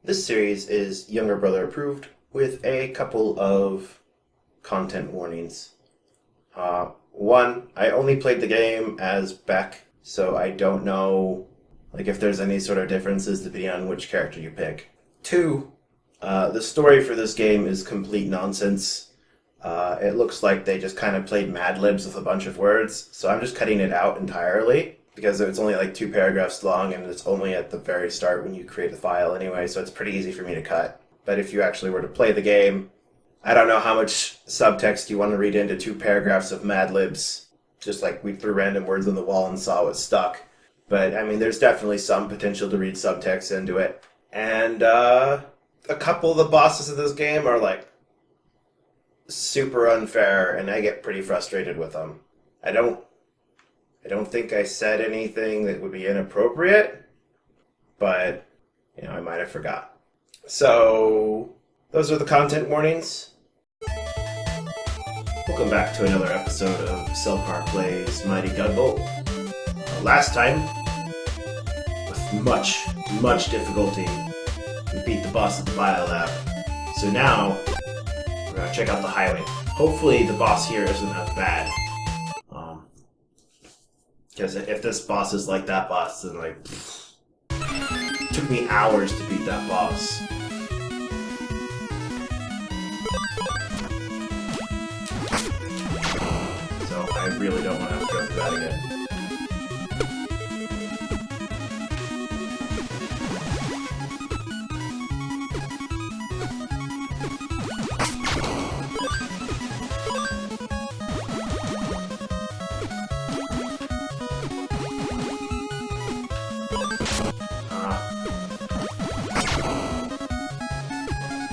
This series is younger brother approved with a couple of content warnings. One, I only played the game as Beck, so I don't know if there's any sort of differences depending on which character you pick. Two, the story for this game is complete nonsense. It looks like they just kind of played Mad Libs with a bunch of words, so I'm just cutting it out entirely because it's only 2 paragraphs long and it's only at the very start when you create the file anyway, so it's pretty easy for me to cut. But if you actually were to play the game, I don't know how much subtext you want to read into 2 paragraphs of Mad Libs, just we threw random words on the wall and saw what stuck. But, there's definitely some potential to read subtext into it. And a couple of the bosses of this game are, super unfair, and I get pretty frustrated with them. I don't think I said anything that would be inappropriate, but, I might have forgot. So, those are the content warnings. Welcome back to another episode of Selpar Plays Mighty Gunvolt. Last time, with much difficulty, we beat the boss at the biolab. So now, we're going to check out the highway. Hopefully the boss here isn't as bad. Because if this boss is like that boss, then it took me hours to beat that boss. So I really don't want to have to go through that again.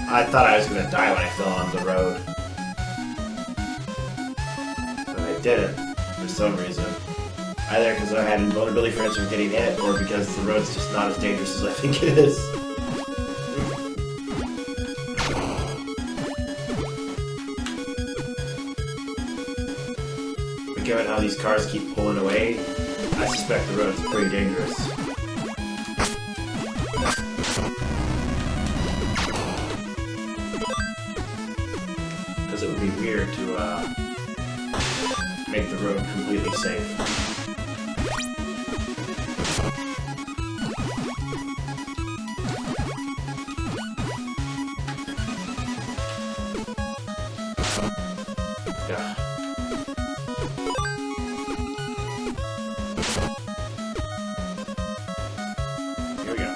I thought I was going to die when I fell on the road. But I didn't, for some reason. Either because I had invulnerability for from getting hit, or because the road's just not as dangerous as I think it is. But given how these cars keep pulling away, I suspect the road's pretty dangerous. It would be weird to make the road completely safe. Yeah. Here we go.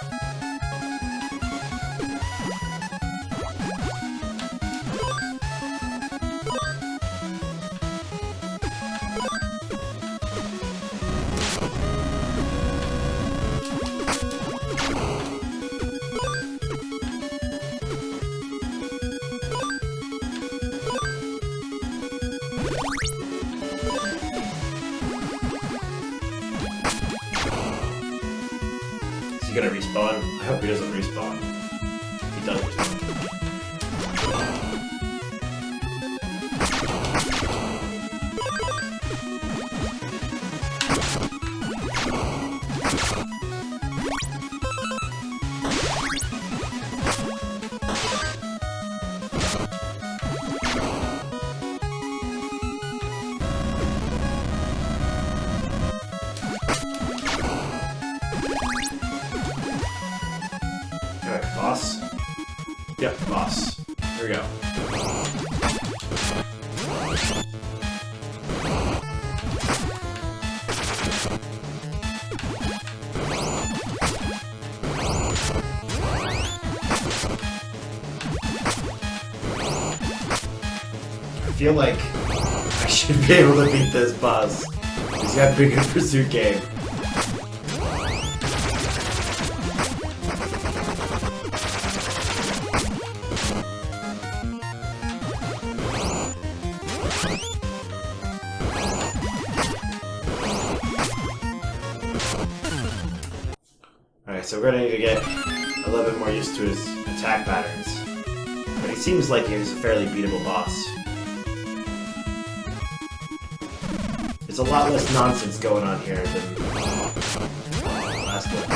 Is he gonna respawn? I hope he doesn't respawn. He does respawn. Boss? Yep, boss. Here we go. I feel like I should be able to beat this boss. He's got a pretty good pursuit game. Alright, so we're gonna need to get a little bit more used to his attack patterns. But he seems like he's a fairly beatable boss. There's a lot less nonsense going on here than the last one.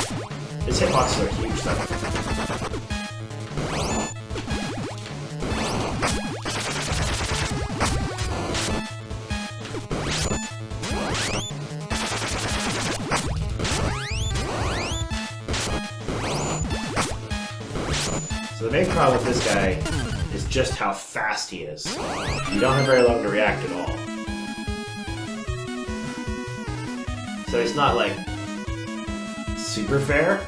His hitboxes are huge though. So the main problem with this guy is just how fast he is. You don't have very long to react at all. So it's not like super fair,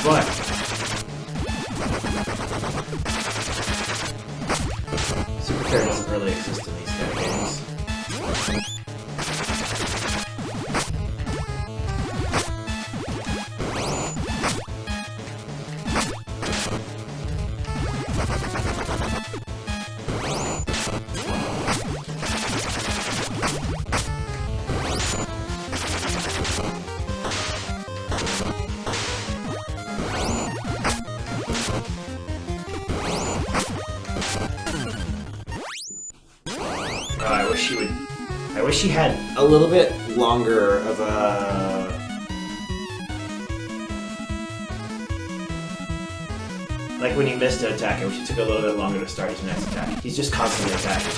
but super fair doesn't really exist in these kind of games. I wish he had a little bit longer of a... Like when he missed an attack, I wish he took a little bit longer to start his next attack. He's just constantly attacking.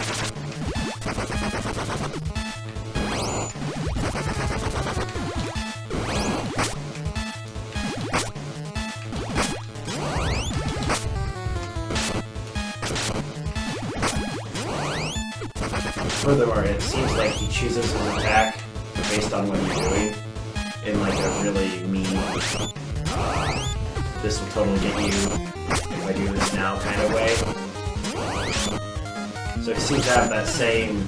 Furthermore, it seems like he chooses his attack based on what you're doing in like a really mean, this will totally get you if I do this now kind of way. So he seems to have that same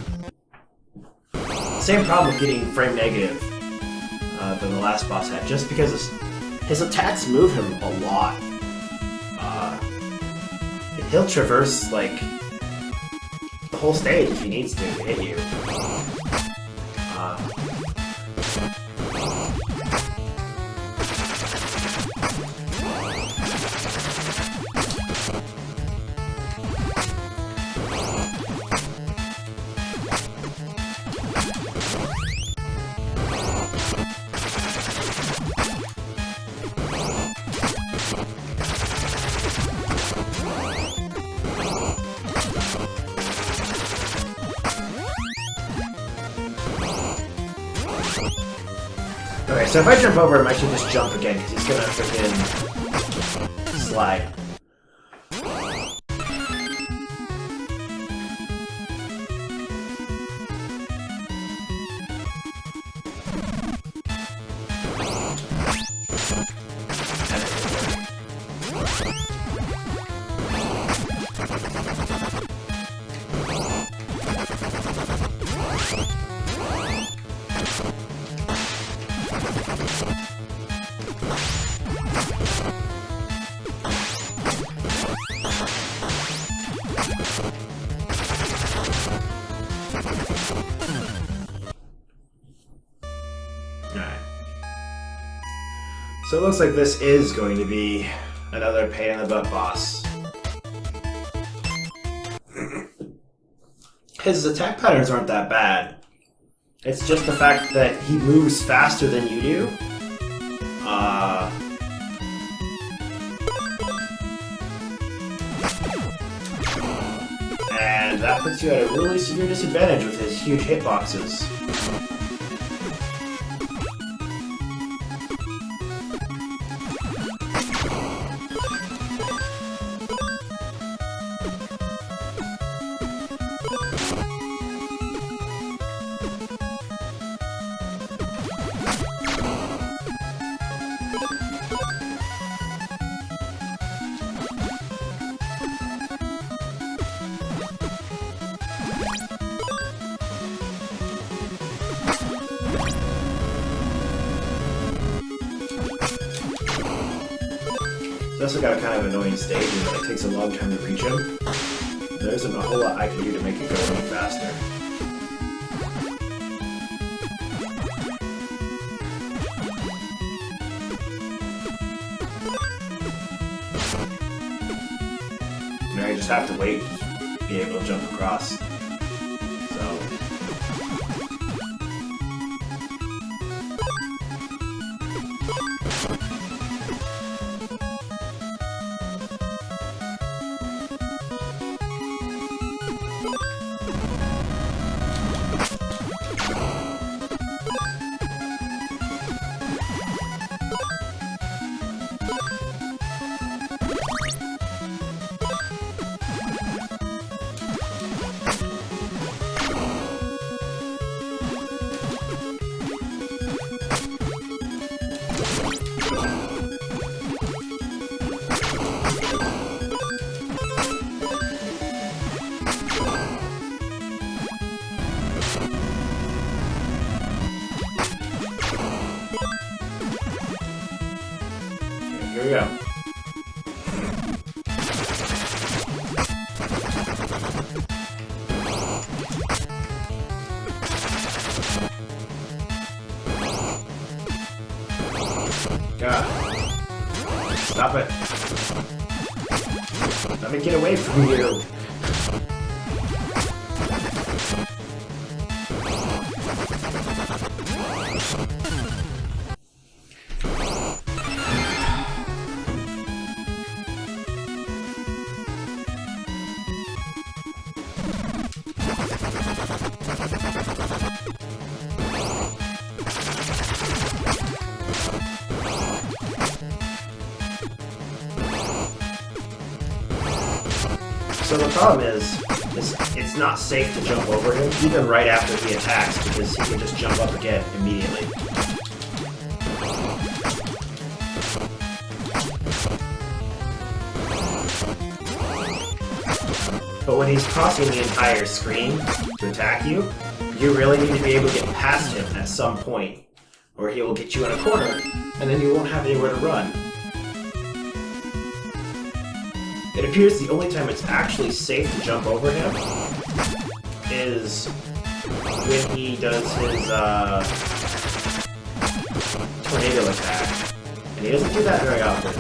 problem with getting frame negative than the last boss had, just because his attacks move him a lot. He'll traverse like the whole stage if he needs to hit you. Okay, so if I jump over him, I should just jump again, because he's gonna freaking slide. So it looks like this is going to be another pain in the butt boss. His attack patterns aren't that bad. It's just the fact that he moves faster than you do. And that puts you at a really severe disadvantage with his huge hitboxes. It's also got a kind of annoying stage in that it takes a long time to reach him. There isn't a whole lot I can do to make it go any faster. Now I just have to wait to be able to jump across. So... God. Stop it. Let me get away from you. So the problem is it's not safe to jump over him, even right after he attacks, because he can just jump up again immediately. But when he's crossing the entire screen to attack you, you really need to be able to get past him at some point, or he will get you in a corner, and then you won't have anywhere to run. It appears the only time it's actually safe to jump over him is when he does his tornado attack. And he doesn't do that very often.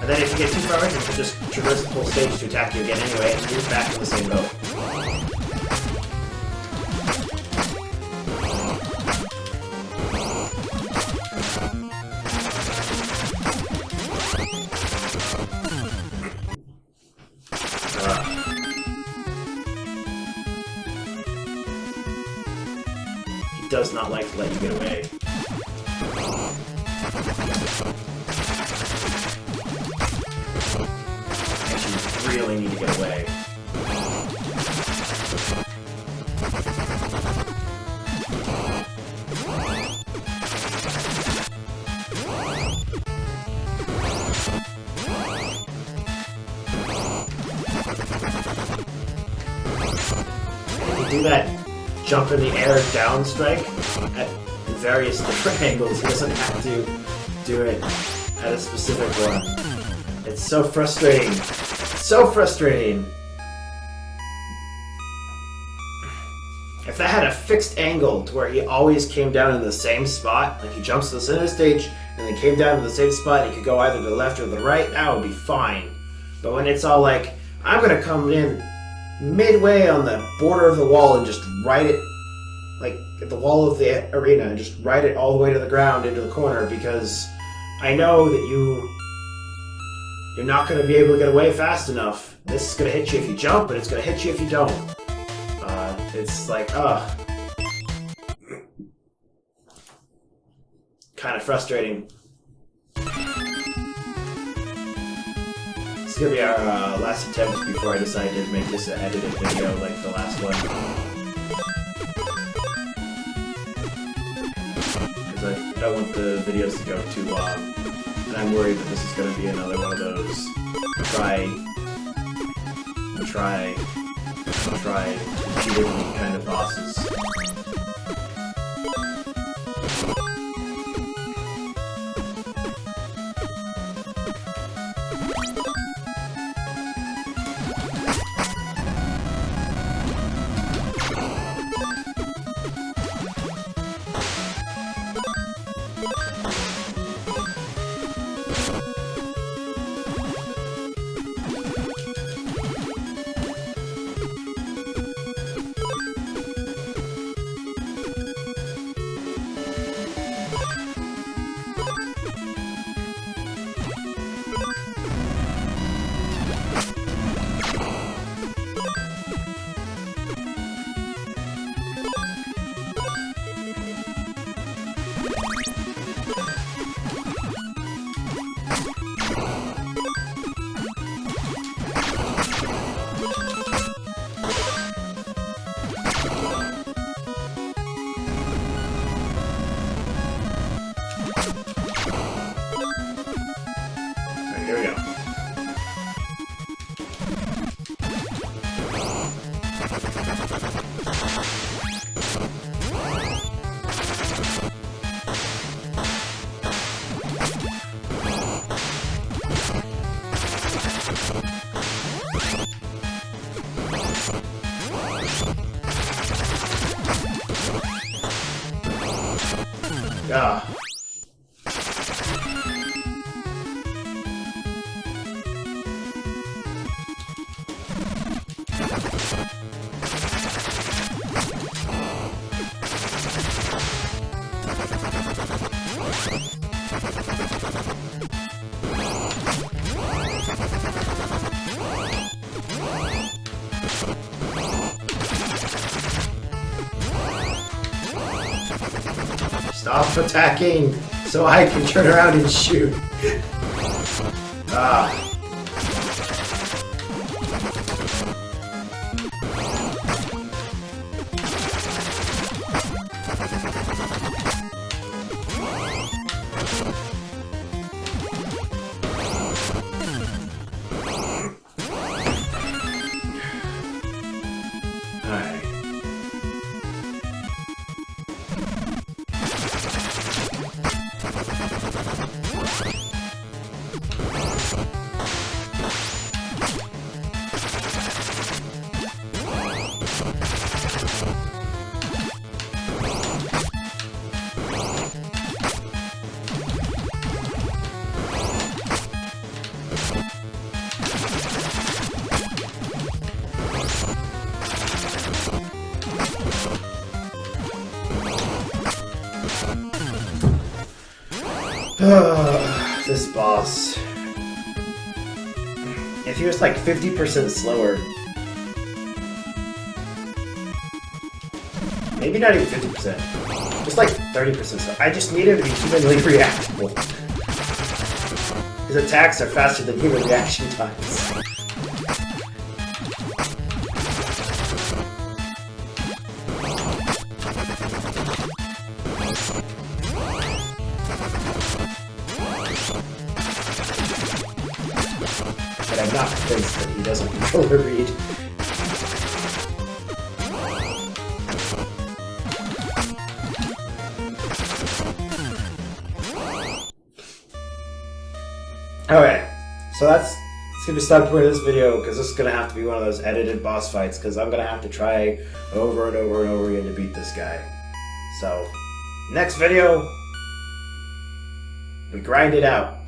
And then if you get too far away, you can just traverse the whole stage to attack you again anyway, and you're back in the same boat. Does not like to let you get away. And you really need to get away. If you do that jump in the air down strike at various different angles. He doesn't have to do it at a specific one. It's so frustrating. So frustrating. If that had a fixed angle to where he always came down in the same spot, like he jumps to the center of the stage and then came down to the same spot, he could go either to the left or the right, that would be fine. But when it's all like, I'm gonna come in midway on the border of the wall and just ride it, like at the wall of the arena, and just ride it all the way to the ground into the corner, because I know that you're not going to be able to get away fast enough. This is going to hit you if you jump, but it's going to hit you if you don't. It's like, kind of frustrating. This is going to be our last attempt before I decide to make this an edited video like the last one. Because I don't want the videos to go too long. And I'm worried that this is going to be another one of those try repeatedly kind of bosses. Ah. Stop attacking so I can turn around and shoot. Ah. Alright. This boss. If he was like 50% slower. Maybe not even 50%. Just like 30% slower. I just need him to be humanly reactable. His attacks are faster than human reaction times. But I'm not convinced that he doesn't control the read. Okay, so it's gonna be stop point of this video because this is gonna have to be one of those edited boss fights because I'm gonna have to try over and over and over again to beat this guy. So, next video, we grind it out.